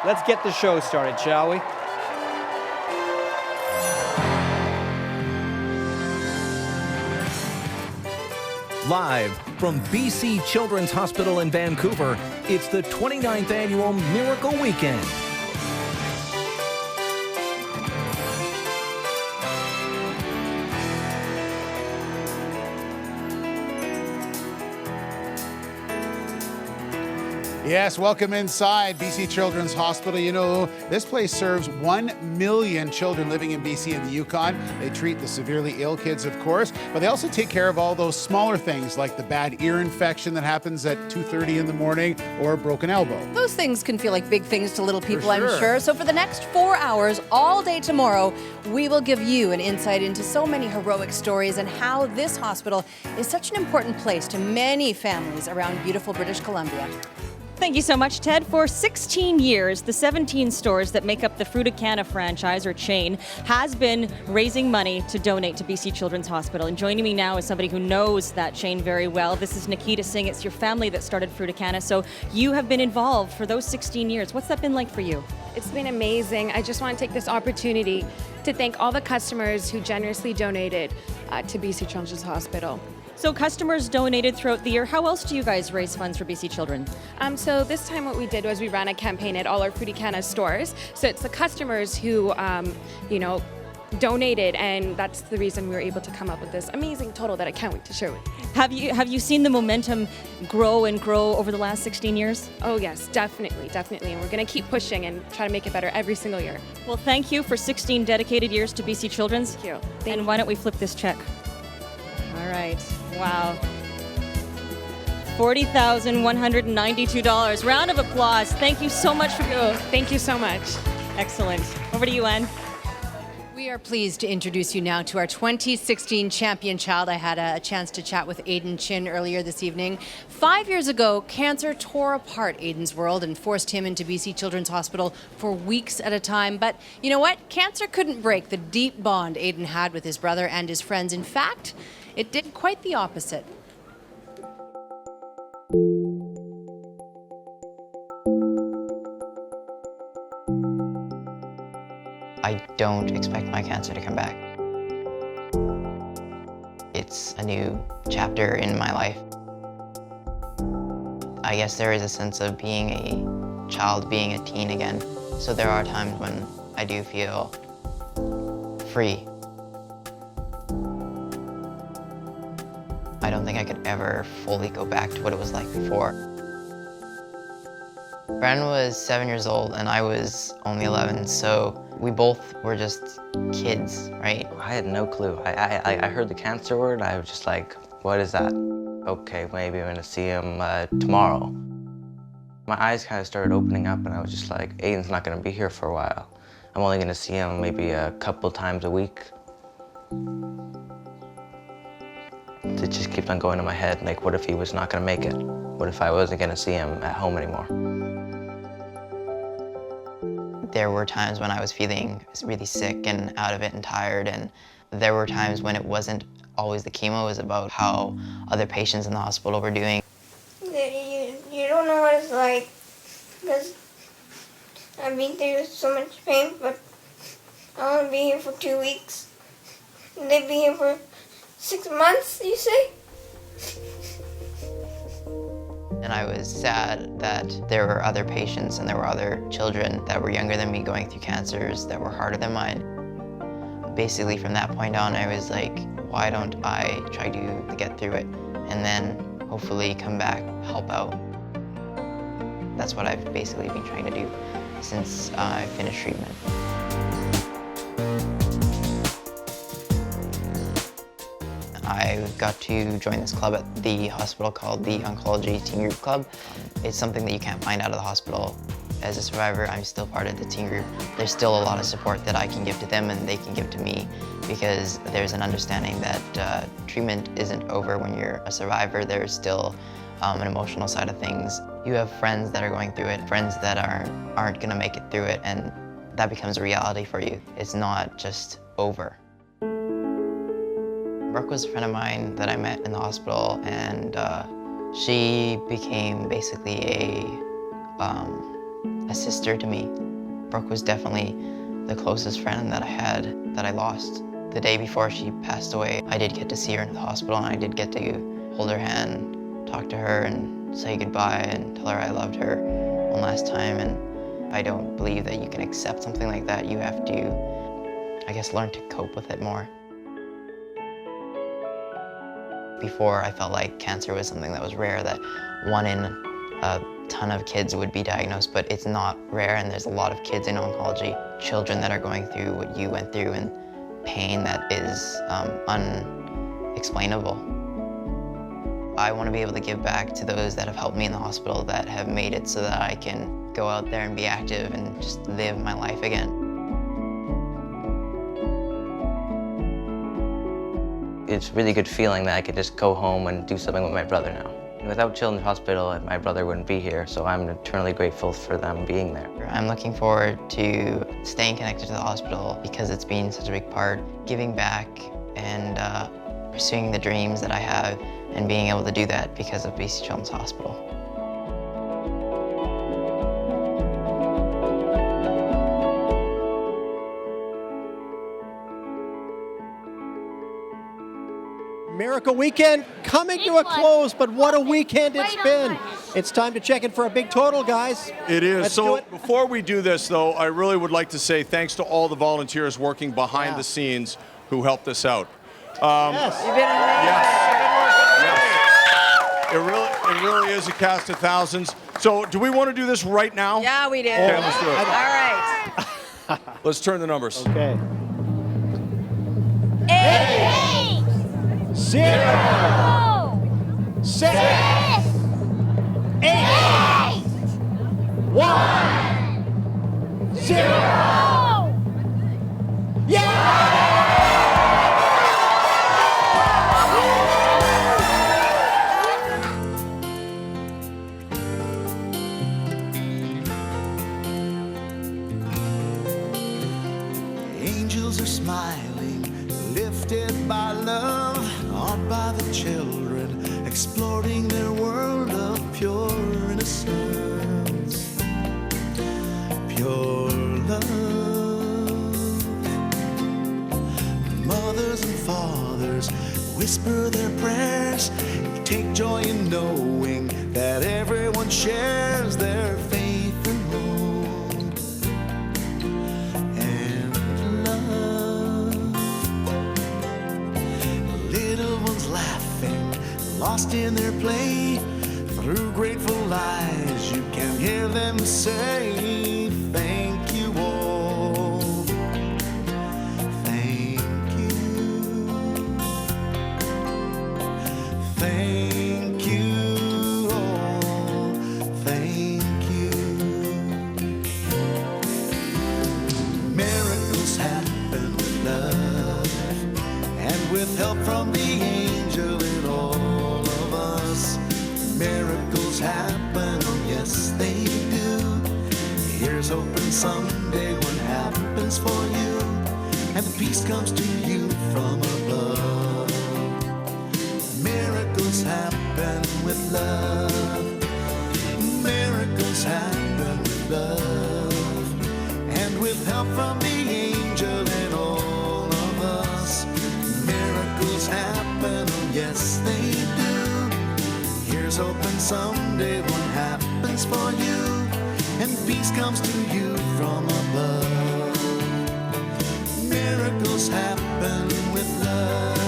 let's get the show started, shall we? Live from BC Children's Hospital in Vancouver, it's the 29th Annual Miracle Weekend. Yes, welcome inside BC Children's Hospital. You know, this place serves 1 million children living in BC and the Yukon. They treat the severely ill kids, of course, but they also take care of all those smaller things like the bad ear infection that happens at 2:30 in the morning or a broken elbow. Those things can feel like big things to little people, For sure. I'm sure. So for the next 4 hours, all day tomorrow, we will give you an insight into so many heroic stories and how this hospital is such an important place to many families around beautiful British Columbia. Thank you so much, Ted. For 16 years, the 17 stores that make up the Fruticana franchise or chain has been raising money to donate to BC Children's Hospital. And joining me now is somebody who knows that chain very well. This is Nikita Singh. It's your family that started Fruticana. So you have been involved for those 16 years. What's that been like for you? It's been amazing. I just want to take this opportunity to thank all the customers who generously donated to BC Children's Hospital. So customers donated throughout the year. How else do you guys raise funds for BC Children? So this time what we did was we ran a campaign at all our Fruticana stores. So it's the customers who, donated, and that's the reason we were able to come up with this amazing total that I can't wait to share with you. Have you seen the momentum grow and grow over the last 16 years? Oh yes, definitely. And we're going to keep pushing and try to make it better every single year. Well, thank you for 16 dedicated years to BC Children's. Thank you. And why don't we flip this check? All right. Wow. $40,192. Round of applause. Thank you so much for being. Thank you so much. Excellent. Over to you, Ann. We are pleased to introduce you now to our 2016 champion child. I had a chance to chat with Aiden Chin earlier this evening. 5 years ago, cancer tore apart Aiden's world and forced him into BC Children's Hospital for weeks at a time. But you know what? Cancer couldn't break the deep bond Aiden had with his brother and his friends. In fact, it did quite the opposite. I don't expect my cancer to come back. It's a new chapter in my life. I guess there is a sense of being a child, being a teen again. So there are times when I do feel free. I don't think I could ever fully go back to what it was like before. Bren was 7 years old and I was only 11, so we both were just kids, right? I had no clue. I heard the cancer word, I was just like, what is that? Okay, maybe I'm gonna see him tomorrow. My eyes kind of started opening up and I was just like, Aiden's not gonna be here for a while. I'm only gonna see him maybe a couple times a week. It just keeps on going in my head, like what if he was not gonna make it? What if I wasn't gonna see him at home anymore? There were times when I was feeling really sick and out of it and tired, and there were times when it wasn't always the chemo, it was about how other patients in the hospital were doing. You don't know what it's like, because I've been through so much pain, but I want to be here for 2 weeks. And they'd be here for 6 months, you say? And I was sad that there were other patients and there were other children that were younger than me going through cancers that were harder than mine. Basically from that point on, I was like, why don't I try to get through it and then hopefully come back, help out. That's what I've basically been trying to do since I finished treatment. I got to join this club at the hospital called the Oncology Teen Group Club. It's something that you can't find out of the hospital. As a survivor, I'm still part of the teen group. There's still a lot of support that I can give to them and they can give to me, because there's an understanding that treatment isn't over when you're a survivor. There's still an emotional side of things. You have friends that are going through it, friends that aren't gonna make it through it, and that becomes a reality for you. It's not just over. Brooke was a friend of mine that I met in the hospital, and she became basically a a sister to me. Brooke was definitely the closest friend that I had that I lost. The day before she passed away, I did get to see her in the hospital, and I did get to hold her hand, talk to her, and say goodbye and tell her I loved her one last time. And I don't believe that you can accept something like that. You have to, I guess, learn to cope with it more. Before, I felt like cancer was something that was rare, that one in a ton of kids would be diagnosed, but it's not rare, and there's a lot of kids in oncology, children that are going through what you went through, and pain that is unexplainable. I want to be able to give back to those that have helped me in the hospital, that have made it so that I can go out there and be active and just live my life again. It's a really good feeling that I could just go home and do something with my brother now. Without Children's Hospital, my brother wouldn't be here, so I'm eternally grateful for them being there. I'm looking forward to staying connected to the hospital because it's been such a big part, giving back and pursuing the dreams that I have, and being able to do that because of BC Children's Hospital. Miracle Weekend coming to a close, but what a weekend it's been. It's time to check in for a big total, guys. It is. Let's do So it. before we do this, though, I really would like to say thanks to all the volunteers working behind the scenes who helped us out. Yes. You've been amazing. Yes. It really is a cast of thousands. So do we want to do this right now? Yeah, we do. Okay, let's do it. All right. Let's turn the numbers. Okay. 8, 0, 6, 8, 1, 0. Angels are smiling, lifted by love, awed by the children, exploring their world of pure innocence, pure love. Mothers and fathers whisper their prayers, take joy in knowing that everyone shares their faith and hope and love. Little ones laughing, lost in their play, through grateful eyes you can hear them say, thank you all, thank you, thank you all, thank you. Miracles happen with love and with help from the angel in all of us. Miracles happen, oh yes they do. Here's hoping someday what happens for you, and peace comes to you from above. Miracles happen with love. Miracles happen with love, and with help from the angel in all of us. Miracles happen, oh yes they do. Here's hoping someday what happens for you, and peace comes to you from above. Miracles happen with love.